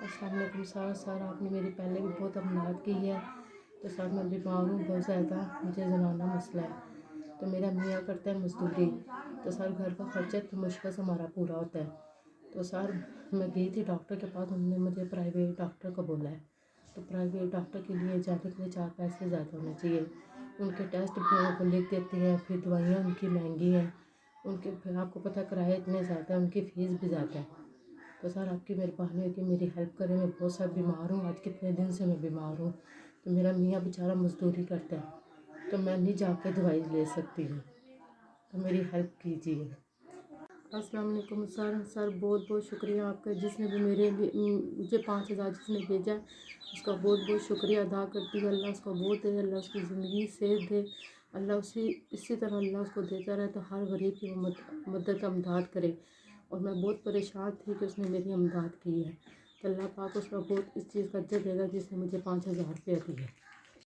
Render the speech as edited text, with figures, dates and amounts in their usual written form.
السلام علیکم سر آپ نے میری پہلے بھی بہت امداد کی ہے، تو سر میں بیمار ہوں بہت زیادہ، مجھے زنانہ مسئلہ ہے، تو میرا میاں کرتا ہے مزدوری، تو سر گھر کا خرچہ تو مشکل سے ہمارا پورا ہوتا ہے۔ تو سر میں گئی تھی ڈاکٹر کے پاس، انہوں نے مجھے پرائیویٹ ڈاکٹر کو بولا ہے، تو پرائیویٹ ڈاکٹر کے لیے جانے کے لیے 4 پیسے زیادہ ہونے چاہیے، ان کے ٹیسٹ کو لکھ دیتے ہیں، پھر دوائیاں ان کی مہنگی ہیں، ان کے پھر آپ کو پتہ کرایہ اتنے زیادہ ہیں، ان کی فیس بھی زیادہ ہے۔ تو سر آپ کی مہربانی ہے کہ میری ہیلپ کریں، میں بہت سا بیمار ہوں، آج کتنے دن سے میں بیمار ہوں، تو میرا میاں بیچارہ مزدوری کرتا ہے، تو میں نہیں جا کے دوائی لے سکتی ہوں، تو میری ہیلپ کیجیے۔ السلام علیکم سر بہت بہت شکریہ آپ کا، جس نے بھی میرے لیے مجھے 5,000 جس نے بھیجا اس کا بہت بہت شکریہ ادا کرتی ہوں۔ اللہ اس کو بہت دے، اللہ اس کی زندگی صحت دے، اللہ اسی طرح اللہ اس کو دیتا رہے، تو ہر غریب کی وہ مدد امداد کرے، اور میں بہت پریشان تھی کہ اس نے میری امداد کی ہے، تو اللہ پاک اس کا بہت اس چیز کا اجر دے گا جس نے مجھے 5,000 روپیہ دیے۔